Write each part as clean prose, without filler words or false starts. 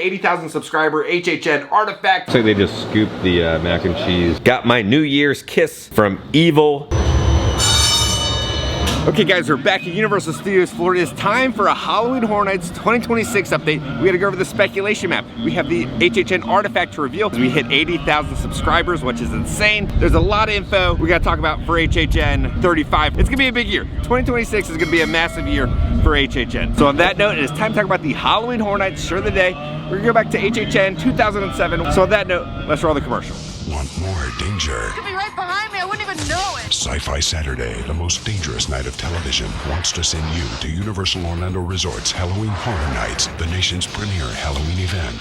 the 80,000 subscriber HHN artifact. So they just scooped the mac and cheese. Got my New Year's kiss from Evil. Okay guys, we're back at Universal Studios Florida. It's time for a Halloween Horror Nights 2026 update. We gotta go over the speculation map. We have the HHN artifact to reveal. We hit 80,000 subscribers, which is insane. There's a lot of info we gotta talk about for HHN 35. It's gonna be a big year. 2026 is gonna be a massive year for HHN. So on that note, it is time to talk about the Halloween Horror Nights shirt of the day. We're gonna go back to HHN 2007. So on that note, let's roll the commercial. Want more danger? Could be right behind me, I wouldn't even know it. Sci-Fi Saturday, the most dangerous night of television, wants to send you to Universal Orlando Resort's Halloween Horror Nights, the nation's premier Halloween event.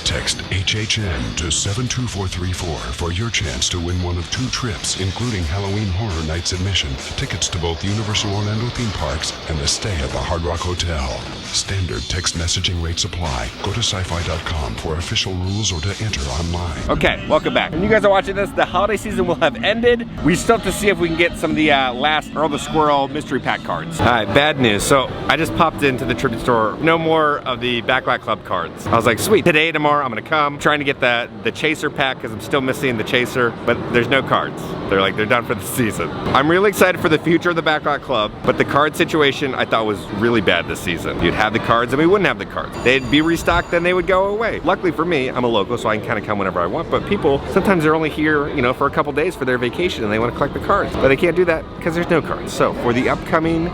Text HHN to 72434 for your chance to win one of 2 trips, including Halloween Horror Nights admission, tickets to both Universal Orlando theme parks, and a stay at the Hard Rock Hotel. Standard text messaging rates apply. Go to sci-fi.com for official rules or to enter online. Okay, welcome back. When you guys are watching this, the holiday season will have ended. We still have to see if we can get some of the last Earl the Squirrel mystery pack cards. All right, bad news. So I just popped into the tribute store. No more of the Backlog Club cards. I was like, sweet, today, tomorrow, I'm gonna come. I'm trying to get the Chaser pack because I'm still missing the Chaser, but there's no cards. They're done for the season. I'm really excited for the future of the Backlog Club, but the card situation I thought was really bad this season. You'd have the cards and we wouldn't have the cards. They'd be restocked, then they would go away. Luckily for me, I'm a local, so I can kind of come whenever I want, but people, sometimes they're only here, you know, for a couple days for their vacation and they want to collect the cards, but they can't do that because there's no cards. So for the upcoming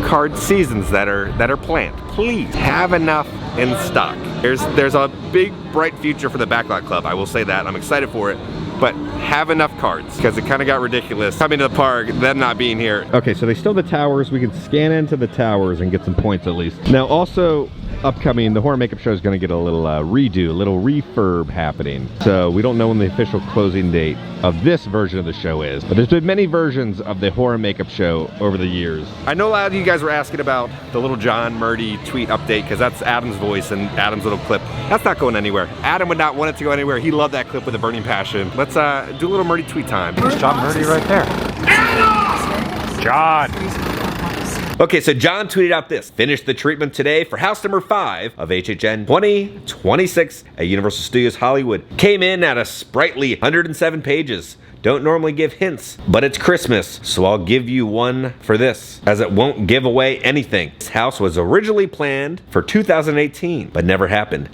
card seasons that are planned, please have enough in stock. There's a big bright future for the Backlog Club, I will say that. I'm excited for it, but have enough cards because it kind of got ridiculous coming to the park, them not being here. Okay, so they still have the towers. We can scan into the towers and get some points at least. Now also upcoming, the horror makeup show is going to get a little redo, a little refurb happening. So we don't know when the official closing date of this version of the show is, but there's been many versions of the horror makeup show over the years. I know a lot of you guys were asking about the little John Murdy tweet update because that's Adam's voice and Adam's little clip. That's not going anywhere. Adam would not want it to go anywhere. He loved that clip with a burning passion. Let's do a little Murdy tweet time. There's John Murdy right there. Adam! John! Okay, so John tweeted out this. Finished the treatment today for house number 5 of HHN 2026 at Universal Studios Hollywood. Came in at a sprightly 107 pages. Don't normally give hints, but it's Christmas, so I'll give you one for this, as it won't give away anything. This house was originally planned for 2018, but never happened. ...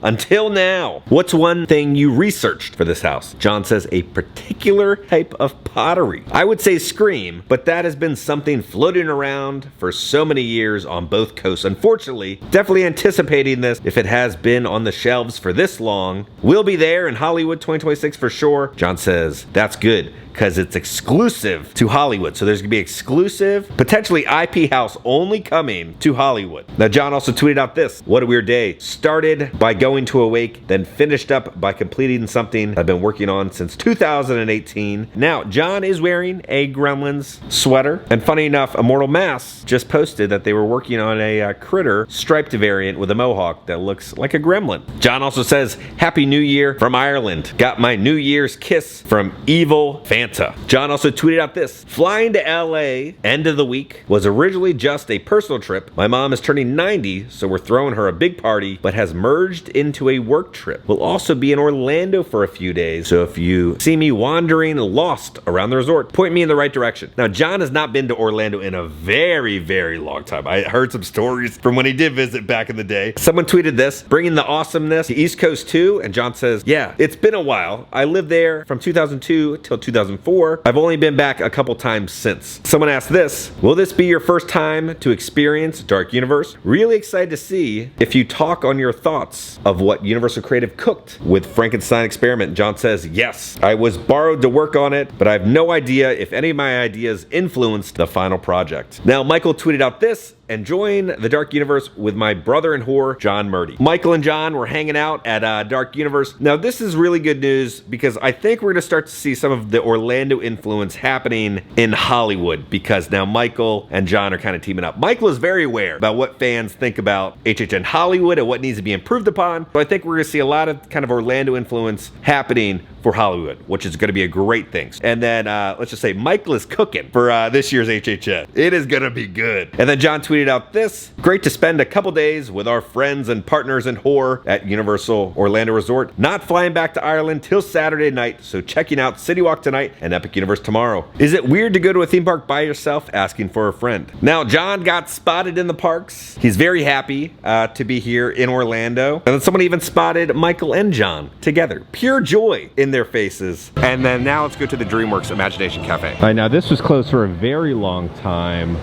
Until now. What's one thing you researched for this house? John says a particular type of pottery. I would say Scream, but that has been something floating around for so many years on both coasts. Unfortunately, definitely anticipating this if it has been on the shelves for this long. We'll be there in Hollywood 2026 for sure. John says, that's good, because it's exclusive to Hollywood. So there's gonna be exclusive, potentially IP house only coming to Hollywood. Now John also tweeted out this. What a weird day. Started by going to a wake, then finished up by completing something I've been working on since 2018. Now John is wearing a Gremlins sweater. And funny enough, Immortal Mass just posted that they were working on a critter striped variant with a mohawk that looks like a gremlin. John also says, Happy New Year from Ireland. Got my New Year's kiss from Evil Fanta. John also tweeted out this. Flying to LA end of the week was originally just a personal trip. My mom is turning 90, so we're throwing her a big party, but has merged into a work trip. We'll also be in Orlando for a few days, so if you see me wandering lost around the resort, point me in the right direction. Now John has not been to Orlando in a very, very long time. I heard some stories from when he did visit back in the day. Someone tweeted this, bringing the awesomeness to East Coast too, and John says, yeah, it's been a while. I lived there from 2002 till 2004. I've only been back a couple times since. Someone asked this, will this be your first time to experience Dark Universe? Really excited to see if you talk on your thoughts of what Universal Creative cooked with Frankenstein Experiment. John says, yes, I was borrowed to work on it, but I have no idea if any of my ideas influenced the final project. Now, Michael tweeted out this, enjoying the Dark Universe with my brother in horror, John Murdy. Michael and John were hanging out at Dark Universe. Now, this is really good news because I think we're gonna start to see some of the Orlando influence happening in Hollywood because now Michael and John are kind of teaming up. Michael is very aware about what fans think about HHN Hollywood and what needs to be improved upon. So I think we're gonna see a lot of kind of Orlando influence happening for Hollywood, which is going to be a great thing. And then let's just say Michael is cooking for this year's HHN. It is going to be good. And then John tweeted out this: great to spend a couple days with our friends and partners in horror at Universal Orlando Resort. Not flying back to Ireland till Saturday night, so checking out CityWalk tonight and Epic Universe tomorrow. Is it weird to go to a theme park by yourself? Asking for a friend. Now, John got spotted in the parks. He's very happy to be here in Orlando. And then someone even spotted Michael and John together. Pure joy in their faces. And then now let's go to the DreamWorks Imagination Cafe. All right, now this was closed for a very long time.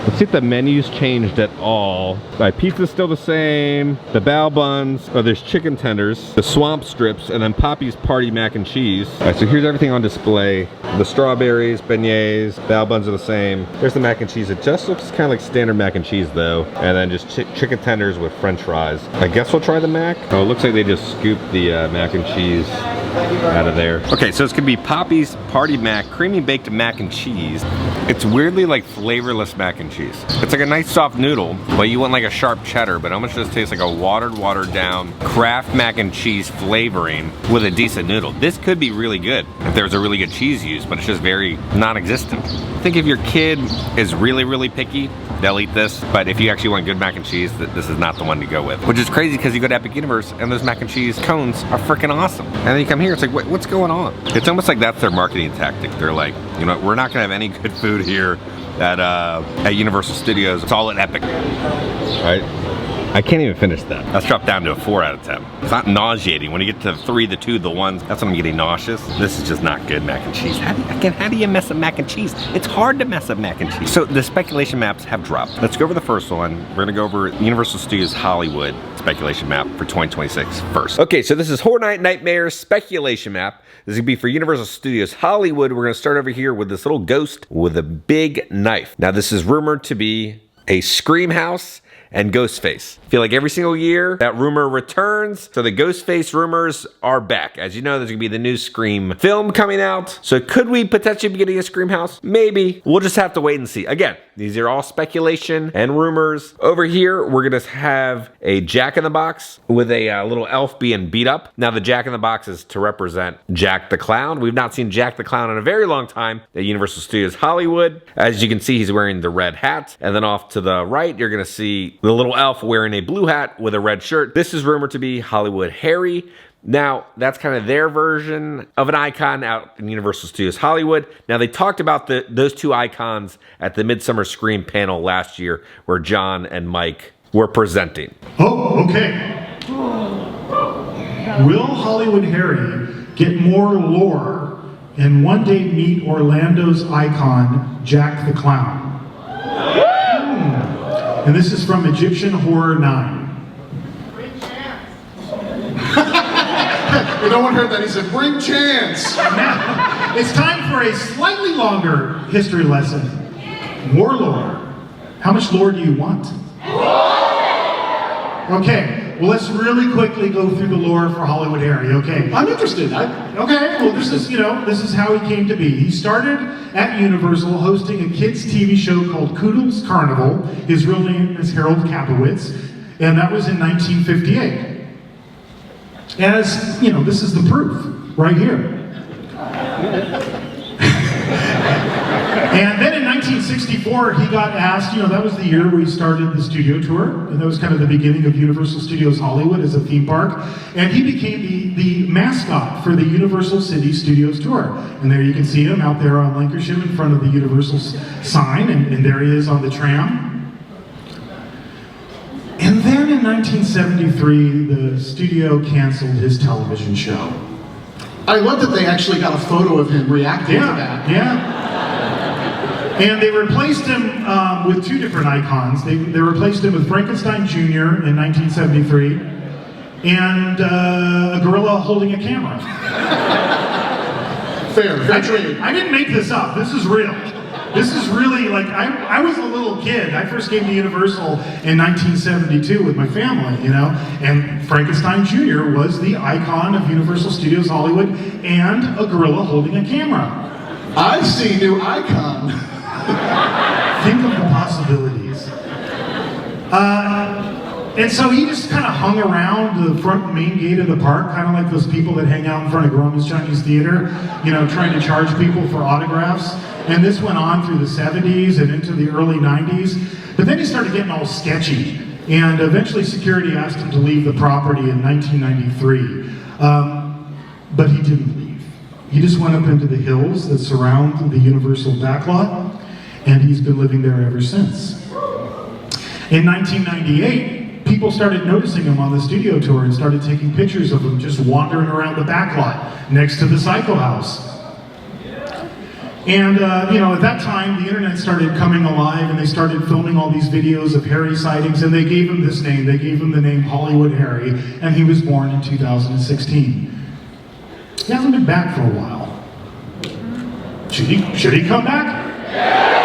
Let's see if the menu's changed at all. Pizza's still the same. The bao buns. Oh, there's chicken tenders. The swamp strips. And then Poppy's Party Mac and Cheese. All right, so here's everything on display. The strawberries, beignets, bao buns are the same. There's the mac and cheese. It just looks kind of like standard mac and cheese though. And then just chicken tenders with french fries. I guess we'll try the mac. Oh, it looks like they just scooped the mac and cheese out of there. Okay, so it's gonna be Poppy's Party Mac, creamy baked mac and cheese. It's weirdly like flavorless mac and cheese. It's like a nice soft noodle, but you want like a sharp cheddar, but it almost just tastes like a watered down Kraft mac and cheese flavoring with a decent noodle. This could be really good if there's a really good cheese used, but it's just very non-existent. I think if your kid is really picky, they'll eat this, but if you actually want good mac and cheese, this is not the one to go with. Which is crazy because you go to Epic Universe and those mac and cheese cones are freaking awesome. And then you come here, it's like, what's going on? It's almost like that's their marketing tactic. They're like, you know, we're not gonna have any good food here at Universal Studios. It's all at Epic. All right. I can't even finish that. That's dropped down to a 4 out of 10. It's not nauseating. When you get to the 3, the 2, the 1s, that's when I'm getting nauseous. This is just not good mac and cheese. How do you mess up mac and cheese? It's hard to mess up mac and cheese. So the speculation maps have dropped. Let's go over the first one. We're gonna go over Universal Studios Hollywood speculation map for 2026 first. Okay, so this is Horror Night Nightmares speculation map. This is gonna be for Universal Studios Hollywood. We're gonna start over here with this little ghost with a big knife. Now this is rumored to be a Scream house and Ghostface. I feel like every single year that rumor returns, so the Ghostface rumors are back. As you know, there's gonna be the new Scream film coming out. So could we potentially be getting a Scream house? Maybe. We'll just have to wait and see. Again, these are all speculation and rumors. Over here, we're gonna have a Jack-in-the-Box with a little elf being beat up. Now the Jack-in-the-Box is to represent Jack the Clown. We've not seen Jack the Clown in a very long time at Universal Studios Hollywood. As you can see, he's wearing the red hat. And then off to the right, you're gonna see the little elf wearing a blue hat with a red shirt. This is rumored to be Hollywood Harry. Now, that's kind of their version of an icon out in Universal Studios Hollywood. Now, they talked about those two icons at the Midsummer Scream panel last year where John and Mike were presenting. Oh, okay. Will Hollywood Harry get more lore and one day meet Orlando's icon, Jack the Clown? And this is from Egyptian Horror 9. Bring chance. No one heard that. He said, bring chance. Now, it's time for a slightly longer history lesson. More lore. How much lore do you want? Okay, well let's really quickly go through the lore for Hollywood Harry, okay? I'm interested. Okay, well this is how he came to be. He started at Universal hosting a kids TV show called Koodle's Carnival. His real name is Harold Kapowitz, and that was in 1958. As, you know, this is the proof, right here. And then in 1964, he got asked, you know, that was the year where he started the studio tour, and that was kind of the beginning of Universal Studios Hollywood as a theme park, and he became the mascot for the Universal City Studios tour. And there you can see him out there on Lancashire in front of the Universal sign, and there he is on the tram. And then in 1973, the studio canceled his television show. I love that they actually got a photo of him reacting to that. Yeah. And they replaced him with two different icons. They replaced him with Frankenstein Jr. in 1973 and a gorilla holding a camera. Fair trade. I didn't make this up. This is real. This is really, like, I was a little kid. I first came to Universal in 1972 with my family, you know, and Frankenstein Jr. was the icon of Universal Studios Hollywood and a gorilla holding a camera. I see new icon. Think of the possibilities. And so he just kind of hung around the front main gate of the park, kind of like those people that hang out in front of Grauman's Chinese Theater, you know, trying to charge people for autographs. And this went on through the 70s and into the early 90s. But then he started getting all sketchy. And eventually security asked him to leave the property in 1993. But he didn't leave. He just went up into the hills that surround the Universal Backlog, and he's been living there ever since. In 1998, people started noticing him on the studio tour and started taking pictures of him just wandering around the backlot next to the Psycho House. And, you know, at that time, the internet started coming alive, and they started filming all these videos of Harry sightings, and they gave him this name. They gave him the name Hollywood Harry, and he was born in 2016. He hasn't been back for a while. Should he come back? Yeah!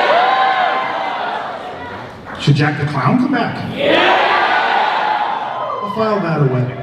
Should Jack the Clown come back? Yeah! I'll file that away.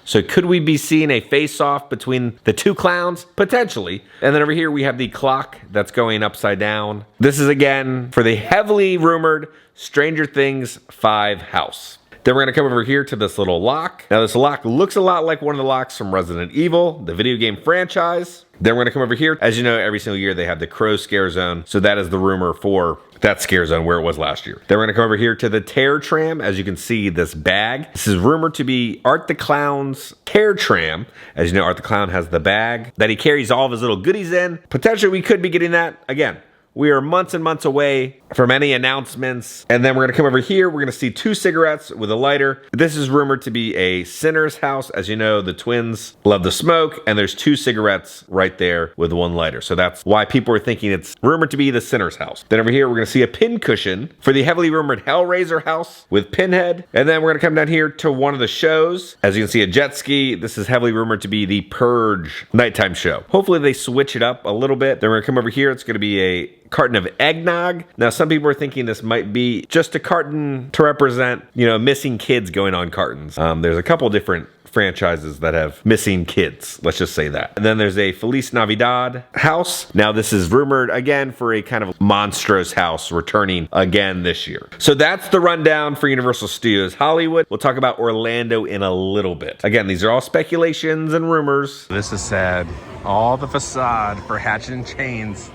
So could we be seeing a face-off between the two clowns? Potentially. And then over here we have the clock that's going upside down. This is again for the heavily rumored Stranger Things 5 house. Then we're gonna come over here to this little lock. Now this lock looks a lot like one of the locks from Resident Evil, the video game franchise. Then we're gonna come over here. As you know, every single year they have the Crow Scare Zone. So that is the rumor for that scare zone where it was last year. Then we're gonna come over here to the Tear Tram. As you can see, this bag. This is rumored to be Art the Clown's Tear Tram. As you know, Art the Clown has the bag that he carries all of his little goodies in. Potentially we could be getting that again. We are months and months away from any announcements. And then we're gonna come over here. We're gonna see 2 cigarettes with a lighter. This is rumored to be a Sinner's house. As you know, the twins love to smoke, and there's 2 cigarettes right there with 1 lighter. So that's why people are thinking it's rumored to be the Sinner's house. Then over here, we're gonna see a pin cushion for the heavily rumored Hellraiser house with Pinhead. And then we're gonna come down here to one of the shows. As you can see, a jet ski. This is heavily rumored to be the Purge nighttime show. Hopefully they switch it up a little bit. Then we're gonna come over here. It's gonna be a carton of eggnog. Now, some people are thinking this might be just a carton to represent, you know, missing kids going on cartons. There's a couple different franchises that have missing kids. Let's just say that. And then there's a Feliz Navidad house. Now, this is rumored again for a kind of monstrous house returning again this year. So that's the rundown for Universal Studios Hollywood. We'll talk about Orlando in a little bit. Again, these are all speculations and rumors. This is sad. All the facade for Hatchet and Chains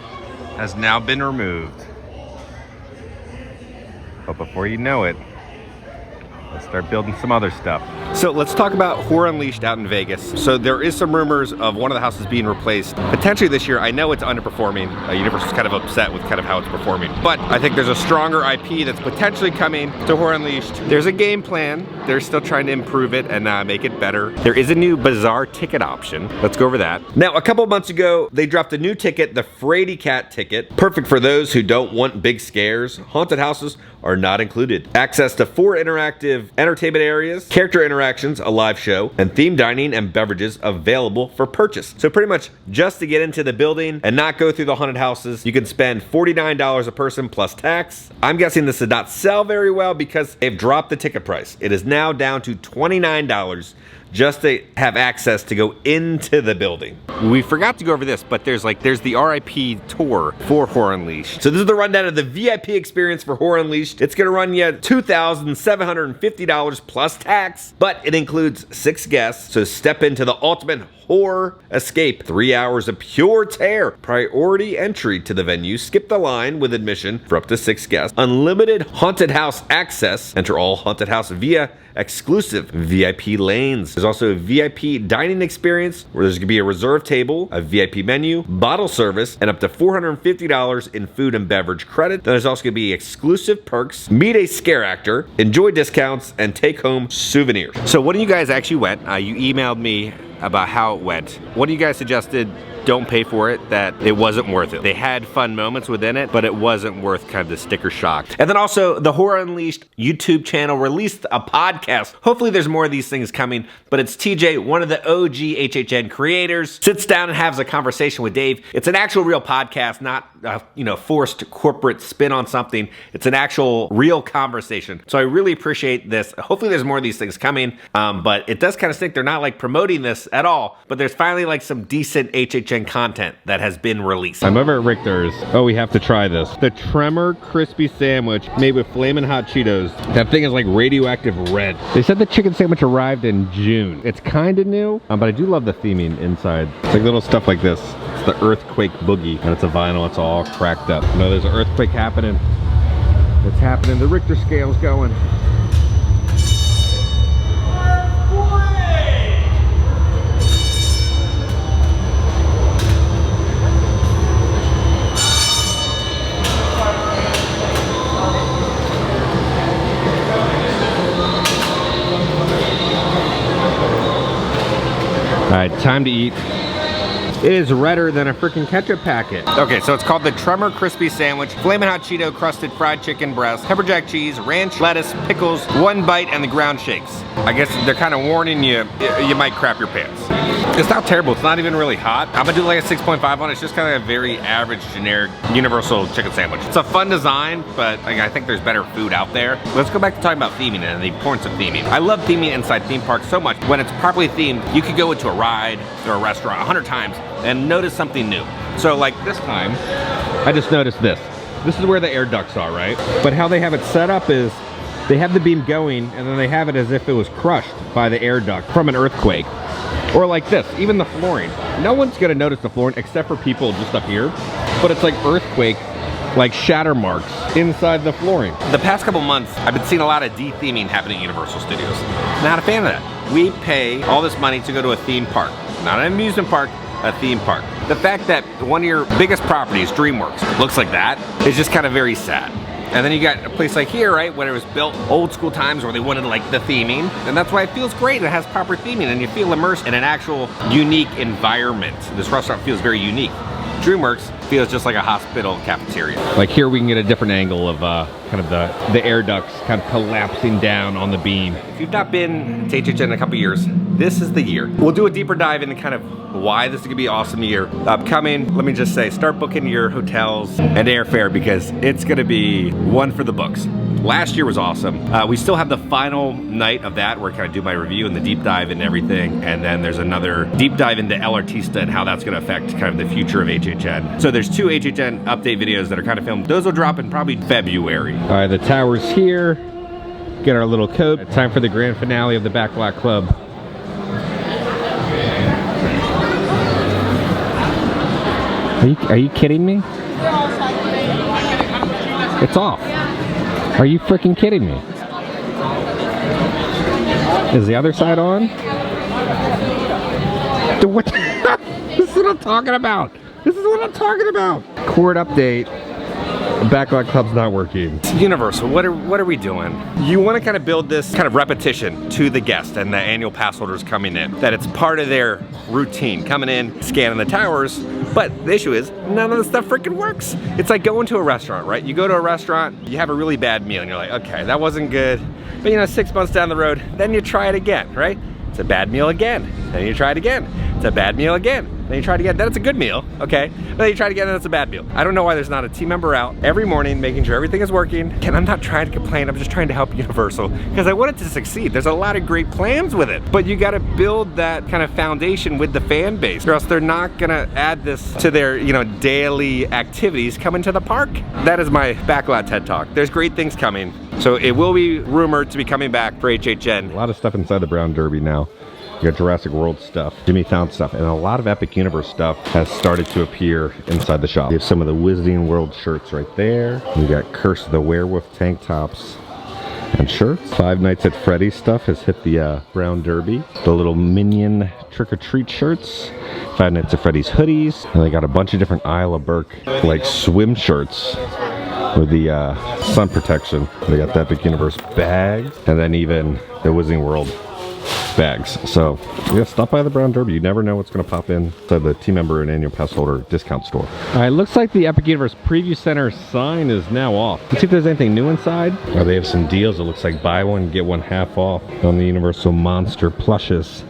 has now been removed. But before you know it, let's start building some other stuff. So let's talk about Horror Unleashed out in Vegas. So there is some rumors of one of the houses being replaced potentially this year. I know it's underperforming. Universal's kind of upset with kind of how it's performing. But I think there's a stronger IP that's potentially coming to Horror Unleashed. There's a game plan. They're still trying to improve it and make it better. There is a new bizarre ticket option. Let's go over that. Now, a couple months ago, they dropped a new ticket, the Frady Cat ticket. Perfect for those who don't want big scares. Haunted houses are not included. Access to 4 interactive entertainment areas, character interactions, a live show, and themed dining and beverages available for purchase. So pretty much just to get into the building and not go through the haunted houses, you can spend $49 a person plus tax. I'm guessing this did not sell very well because they've dropped the ticket price. It is now down to $29 just to have access to go into the building. We forgot to go over this, but there's the RIP tour for Horror Unleashed. So this is the rundown of the VIP experience for Horror Unleashed. It's gonna run you $2,750 plus tax, but it includes 6 guests. So step into the ultimate horror escape. 3 hours of pure terror. Priority entry to the venue. Skip the line with admission for up to 6 guests. Unlimited haunted house access. Enter all haunted house via exclusive VIP lanes. There's also a VIP dining experience where there's gonna be a reserved table, a VIP menu, bottle service, and up to $450 in food and beverage credit. Then there's also gonna be exclusive perks, meet a scare actor, enjoy discounts, and take home souvenirs. So when you guys actually went, you emailed me about how it went. What do you guys suggested? Don't pay for it, that it wasn't worth it. They had fun moments within it, but it wasn't worth kind of the sticker shock. And then also the Horror Unleashed YouTube channel released a podcast. Hopefully there's more of these things coming, but it's TJ, one of the OG HHN creators, sits down and has a conversation with Dave. It's an actual real podcast, not forced corporate spin on something. It's an actual real conversation. So I really appreciate this. Hopefully there's more of these things coming, but it does kind of stink. They're not promoting this at all, but there's finally some decent HHN HHN content that has been released. I'm over at Richter's. Oh, we have to try this. The Tremor crispy sandwich made with flamin' hot Cheetos. That thing is like radioactive red. They said the chicken sandwich arrived in June. It's kind of new, but I do love the theming inside. It's like little stuff like this. It's the earthquake boogie, and it's a vinyl. It's all cracked up. You know, there's an earthquake happening. It's happening. The Richter scale's going. All right, time to eat. It is redder than a freaking ketchup packet. Okay, so it's called the Tremor Crispy Sandwich. Flamin' hot Cheeto crusted fried chicken breast, pepper jack cheese, ranch, lettuce, pickles, one bite, and the ground shakes. I guess they're kind of warning you, you might crap your pants. It's not terrible. It's not even really hot. I'm gonna do like a 6.5 on it. It's just kind of a very average, generic, universal chicken sandwich. It's a fun design, but I think there's better food out there. Let's go back to talking about theming and the importance of theming. I love theming inside theme parks so much. When it's properly themed, you could go into a ride or a restaurant 100 times and notice something new. So like this time, I just noticed this. This is where the air ducts are, right? But how they have it set up is they have the beam going and then they have it as if it was crushed by the air duct from an earthquake. Or like this, even the flooring. No one's gonna notice the flooring except for people just up here. But it's like earthquake, like shatter marks inside the flooring. The past couple months, I've been seeing a lot of de-theming happening at Universal Studios. Not a fan of that. We pay all this money to go to a theme park. Not an amusement park, a theme park. The fact that one of your biggest properties, DreamWorks, looks like that is just kind of very sad. And then you got a place like here, right, when it was built old school times where they wanted like the theming. And that's why it feels great. It has proper theming and you feel immersed in an actual unique environment. This restaurant feels very unique. DreamWorks feels just like a hospital cafeteria. Like here we can get a different angle of kind of the air ducts kind of collapsing down on the beam. If you've not been to HHN in a couple years, this is the year. We'll do a deeper dive into kind of why this is gonna be an awesome year. Upcoming, let me just say, start booking your hotels and airfare because it's gonna be one for the books. Last year was awesome. We still have the final night of that where I kind of do my review and the deep dive and everything. And then there's another deep dive into El Artista and how that's gonna affect kind of the future of HHN. So there's 2 HHN update videos that are kind of filmed. Those will drop in probably February. All right, the tower's here. Get our little coat. Time for the grand finale of the Backlog Club. Are you kidding me? It's off. Are you freaking kidding me? Is the other side on? What? This is what I'm talking about. This is what I'm talking about. Cord update. The Backlog Club's not working. Universal, what are we doing? You want to kind of build this kind of repetition to the guest and the annual pass holders coming in, that it's part of their routine, coming in, scanning the towers, but the issue is none of the stuff freaking works. It's like going to a restaurant, right? You go to a restaurant, you have a really bad meal and you're like, okay, that wasn't good. But you know, 6 months down the road, then you try it again, right? It's a bad meal again. Then you try it again. It's a bad meal again. Then you try it again. Then it's a good meal, okay? But then you try it again and it's a bad meal. I don't know why there's not a team member out every morning making sure everything is working. And I'm not trying to complain. I'm just trying to help Universal because I want it to succeed. There's a lot of great plans with it. But you got to build that kind of foundation with the fan base or else they're not going to add this to their, you know, daily activities coming to the park. That is my Backlog TED Talk. There's great things coming. So it will be rumored to be coming back for HHN. A lot of stuff inside the Brown Derby now. You got Jurassic World stuff, Jimmy Fallon stuff, and a lot of Epic Universe stuff has started to appear inside the shop. You have some of the Wizarding World shirts right there. You got Curse of the Werewolf tank tops and shirts. Five Nights at Freddy's stuff has hit the Brown Derby. The little Minion trick-or-treat shirts. Five Nights at Freddy's hoodies. And they got a bunch of different Isle of Burke like swim shirts with the sun protection. They got the Epic Universe bags, and then even the Wizarding World bags. So yeah, stop by the Brown Derby. You never know what's going to pop in to the team member and annual pass holder discount store. All right, looks like the Epic Universe Preview Center sign is now off. Let's see if there's anything new inside. Oh, they have some deals. It looks like buy one get one half off on the Universal Monster plushes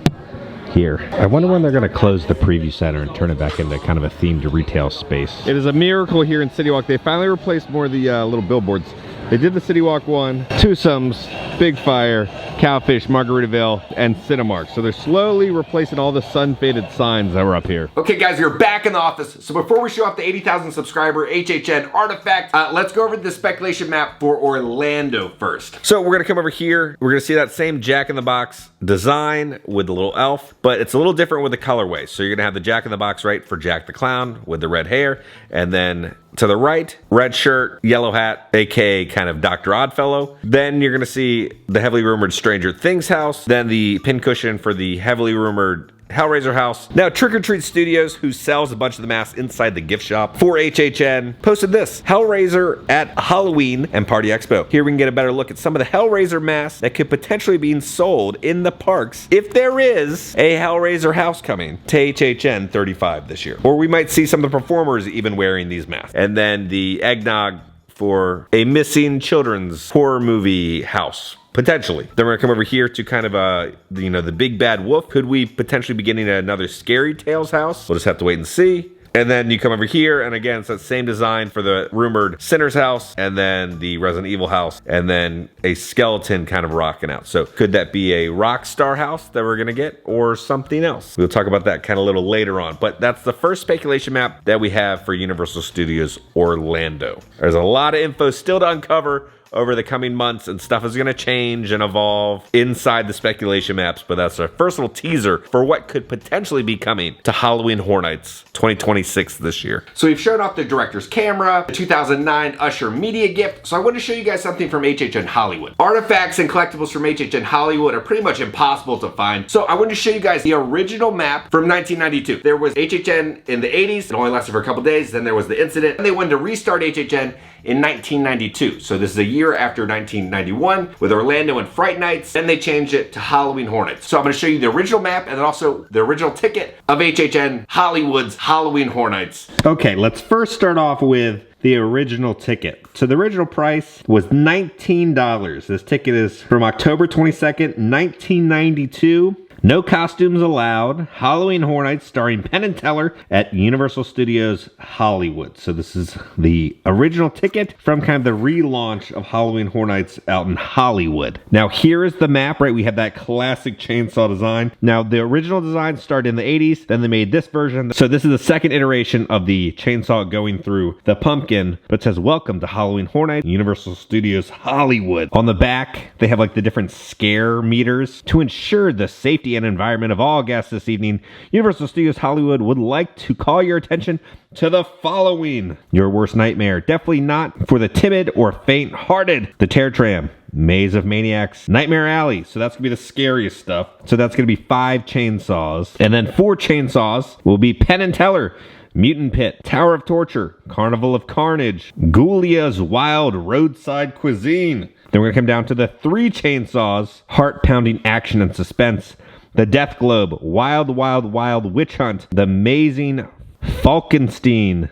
here. I wonder when they're going to close the Preview Center and turn it back into kind of a themed retail space. It is a miracle here in CityWalk. They finally replaced more of the little billboards. They did the CityWalk one, Twosomes, Big Fire, Cowfish, Margaritaville, and Cinemark. So they're slowly replacing all the sun-faded signs that were up here. Okay guys, we're back in the office. So before we show off the 80,000 subscriber HHN artifact, let's go over the speculation map for Orlando first. So we're gonna come over here. We're gonna see that same Jack in the Box design with the little elf, but it's a little different with the colorway. So you're gonna have the Jack in the Box right for Jack the Clown with the red hair, and then to the right, red shirt, yellow hat, aka kind of Dr. Oddfellow. Then you're gonna see the heavily rumored Stranger Things house, then the pincushion for the heavily rumored Hellraiser house. Now, Trick or Treat Studios, who sells a bunch of the masks inside the gift shop for HHN, posted this: Hellraiser at Halloween and Party Expo. Here we can get a better look at some of the Hellraiser masks that could potentially be sold in the parks if there is a Hellraiser house coming to HHN 35 this year. Or we might see some of the performers even wearing these masks. And then the eggnog for a missing children's horror movie house. Potentially. Then we're gonna come over here to kind of you know, the big bad wolf. Could we potentially be getting another Scary Tales house? We'll just have to wait and see. And then you come over here, and again, it's that same design for the rumored Sinner's house, and then the Resident Evil house, and then a skeleton kind of rocking out. So could that be a Rockstar house that we're gonna get, or something else? We'll talk about that kind of a little later on. But that's the first speculation map that we have for Universal Studios Orlando. There's a lot of info still to uncover over the coming months, and stuff is gonna change and evolve inside the speculation maps, but that's our first little teaser for what could potentially be coming to Halloween Horror Nights 2026 this year. So we've shown off the director's camera, the 2009 Usher media gift. So I want to show you guys something from HHN Hollywood. Artifacts and collectibles from HHN Hollywood are pretty much impossible to find. So I want to show you guys the original map from 1992. There was HHN in the 80s. It only lasted for a couple days. Then there was the incident, and they wanted to restart HHN in 1992. So this is a year after 1991 with Orlando and Fright Nights. Then they changed it to Halloween Horror Nights. So I'm gonna show you the original map and then also the original ticket of HHN Hollywood's Halloween Horror Nights. Okay, let's first start off with the original ticket. So the original price was $19. This ticket is from October 22nd, 1992. No costumes allowed. Halloween Horror Nights starring Penn and Teller at Universal Studios Hollywood. So this is the original ticket from kind of the relaunch of Halloween Horror Nights out in Hollywood. Now here is the map, right? We have that classic chainsaw design. Now the original design started in the 80s, then they made this version. So this is the second iteration of the chainsaw going through the pumpkin, but it says welcome to Halloween Horror Nights, Universal Studios Hollywood. On the back, they have like the different scare meters to ensure the safety and environment of all guests this evening. Universal Studios Hollywood would like to call your attention to the following. Your worst nightmare, definitely not for the timid or faint-hearted. The Terror Tram, Maze of Maniacs, Nightmare Alley. So that's gonna be the scariest stuff. So that's gonna be 5 chainsaws. And then 4 chainsaws will be Penn and Teller, Mutant Pit, Tower of Torture, Carnival of Carnage, Ghoulia's Wild Roadside Cuisine. Then we're gonna come down to the 3 chainsaws, heart-pounding action and suspense. The Death Globe, Wild Wild Wild Witch Hunt, The Amazing Falkenstein,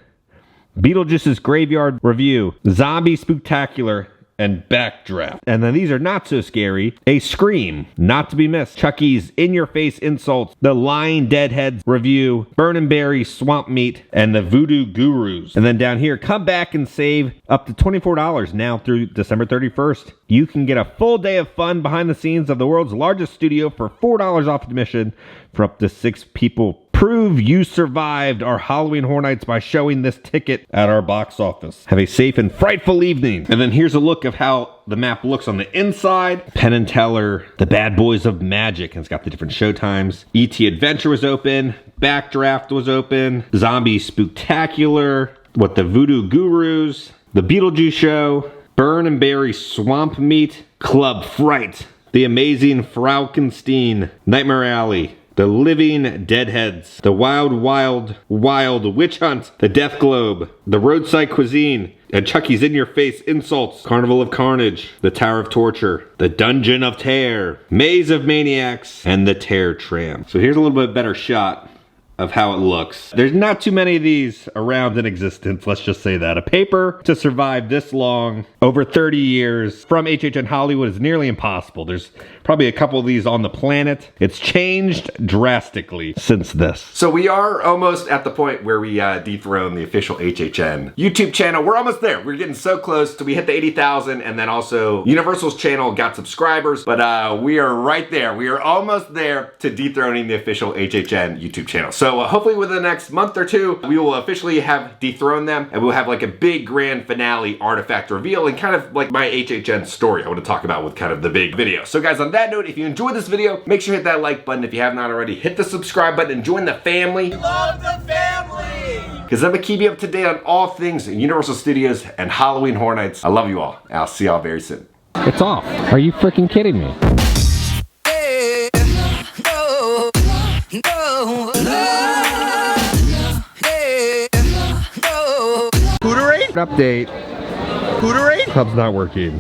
Beetlejuice's Graveyard Review, Zombie Spooktacular, and Backdraft. And then these are not so scary. A Scream, not to be missed. Chucky's In-Your-Face Insults, The Lying Deadheads Review, Burn and Berry Swamp Meat, and The Voodoo Gurus. And then down here, come back and save up to $24 now through December 31st. You can get a full day of fun behind the scenes of the world's largest studio for $4 off admission for up to 6 people. Prove you survived our Halloween Horror Nights by showing this ticket at our box office. Have a safe and frightful evening. And then here's a look of how the map looks on the inside. Penn and Teller, The Bad Boys of Magic, and it's got the different show times. E.T. Adventure was open. Backdraft was open. Zombie Spooktacular. The Voodoo Gurus. The Beetlejuice Show. Burn and Berry Swamp Meat. Club Fright. The Amazing Fraukenstein. Nightmare Alley. The Living Deadheads, The Wild Wild Wild Witch Hunt, The Death Globe, The Roadside Cuisine, and Chucky's In-Your-Face Insults, Carnival of Carnage, The Tower of Torture, The Dungeon of Terror, Maze of Maniacs, and The Terror Tram. So here's a little bit better shot of how it looks. There's not too many of these around in existence, let's just say that. A paper to survive this long, over 30 years, from HHN Hollywood is nearly impossible. There's probably a couple of these on the planet. It's changed drastically since this. So we are almost at the point where we dethrone the official HHN YouTube channel. We're almost there. We're getting so close to, we hit the 80,000, and then also Universal's channel got subscribers, but we are right there. We are almost there to dethroning the official HHN YouTube channel. So hopefully within the next month or two, we will officially have dethroned them, and we'll have like a big grand finale artifact reveal and kind of like my HHN story I want to talk about with kind of the big video. So guys, on that note, if you enjoyed this video, make sure you hit that like button. If you have not already, hit the subscribe button and join the family. Love the family! Because I'm going to keep you up to date on all things Universal Studios and Halloween Horror Nights. I love you all. I'll see y'all very soon. It's off. Are you freaking kidding me? Hooterate? Update. Hooterate? Hub's not working.